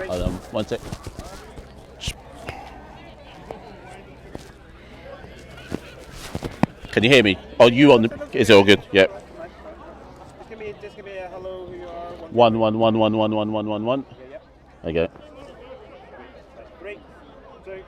Hold on, one sec. Can you hear me? Oh, you on the? Is it all good? Yeah. Just give me a hello. Who you are? 111111111. Okay. 3, 2.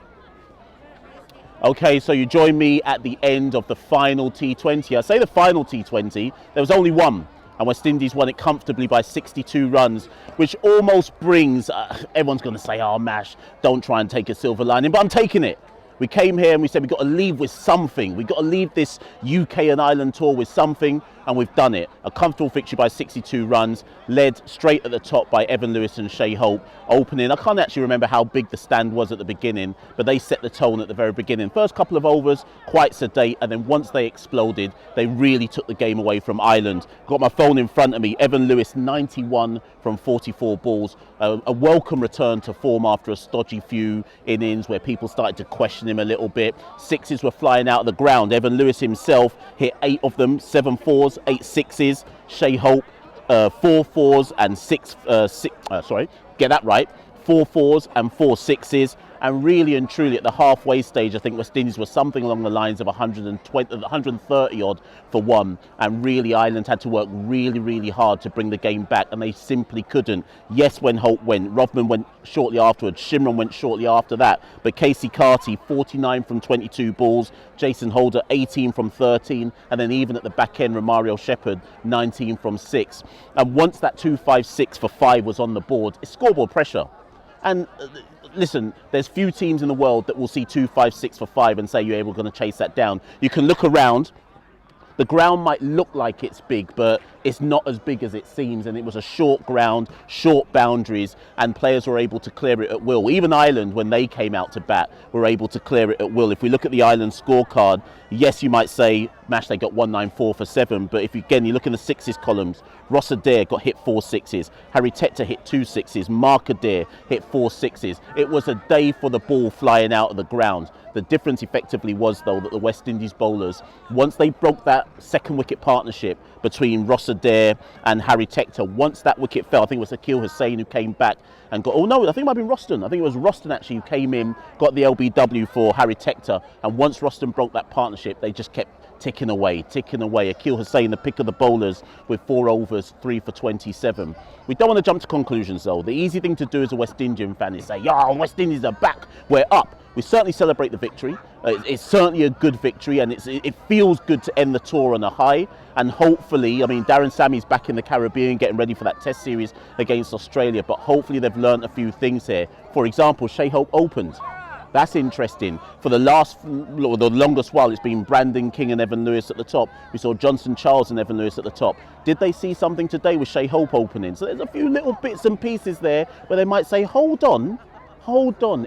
Okay, so you join me at the end of the final T20. I say the final T20. There was only one, and West Indies won it comfortably by 62 runs, which almost brings. Everyone's going to say, "Oh, Mash, don't try and take a silver lining," but I'm taking it. We came here and we said we've got to leave with something. We've got to leave this UK and Ireland tour with something, and we've done it. A comfortable victory by 62 runs, led straight at the top by Evan Lewis and Shai Hope, opening. I can't actually remember how big the stand was at the beginning, but they set the tone at the very beginning. First couple of overs, quite sedate, and then once they exploded, they really took the game away from Ireland. Got my phone in front of me. Evan Lewis, 91 from 44 balls. A welcome return to form after a stodgy few innings where people started to question him a little bit. Sixes were flying out of the ground. Evan Lewis himself hit 8 of them, 7 fours, 8 sixes. Shai Hope, 4 fours and 6, get that right. 4 fours and 4 sixes, and really and truly at the halfway stage I think West Indies was something along the lines of 130 odd for one, and really Ireland had to work really hard to bring the game back, and they simply couldn't. Yes, when Hope went, Rovman went shortly afterwards, Shimron went shortly after that, but Casey Carty 49 from 22 balls, Jason Holder 18 from 13, and then even at the back end Romario Shepherd 19 from 6. And once that 2-5-6 for 5 was on the board, it's scoreboard pressure. And listen, there's few teams in the world that will see 2-5-6 for 5 and say you're going to chase that down. You can look around. The ground might look like it's big, but it's not as big as it seems. And it was a short ground, short boundaries, and players were able to clear it at will. Even Ireland, when they came out to bat, were able to clear it at will. If we look at the Ireland scorecard, yes, you might say, Mash, they got 194 for 7. But if you look in the sixes columns, Ross Adair got hit 4 sixes. Harry Tector hit 2 sixes. Mark Adair hit 4 sixes. It was a day for the ball flying out of the ground. The difference effectively was, though, that the West Indies bowlers, once they broke that second wicket partnership between Ross Adair and Harry Tector, once that wicket fell, I think it was Akil Hussain who came back and got, oh no, I think it might have been Roston. I think it was Roston actually who came in, got the LBW for Harry Tector, and once Roston broke that partnership, they just kept ticking away. Akil Hussain, the pick of the bowlers, with 4 overs, 3 for 27. We don't want to jump to conclusions, though. The easy thing to do as a West Indian fan is say, "Yo, West Indies are back, we're up." We certainly celebrate the victory. It's certainly a good victory, and it feels good to end the tour on a high. And hopefully, I mean, Darren Sammy's back in the Caribbean getting ready for that test series against Australia, but hopefully they've learned a few things here. For example, Shai Hope opened. That's interesting. For the longest while, it's been Brandon King and Evan Lewis at the top. We saw Johnson Charles and Evan Lewis at the top. Did they see something today with Shai Hope opening? So there's a few little bits and pieces there where they might say, hold on,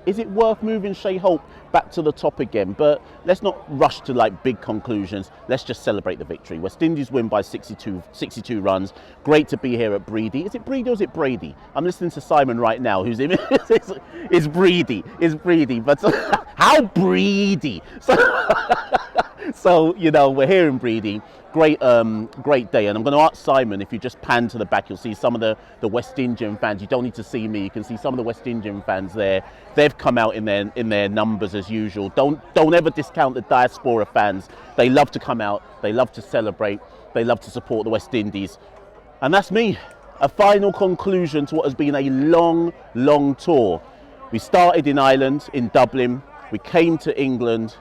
is it worth moving Shai Hope back to the top again? But let's not rush to like big conclusions. Let's just celebrate the victory. West Indies win by 62 runs. Great to be here at Breedy. Is it Breedy or is it Brady? I'm listening to Simon right now, who's in it's Breedy. But how Breedy? So you know, we're here in Breedy. Great day, and I'm going to ask Simon, if you just pan to the back, you'll see some of the West Indian fans. You don't need to see me. You can see some of the West Indian fans there. They've come out in their numbers as usual. Don't ever discount the diaspora fans. They love to come out. They love to celebrate. They love to support the West Indies. And that's me. A final conclusion to what has been a long tour. We started in Ireland, in Dublin. We came to England.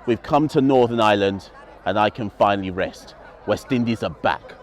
We've come to Northern Ireland, and I can finally rest. West Indies are back.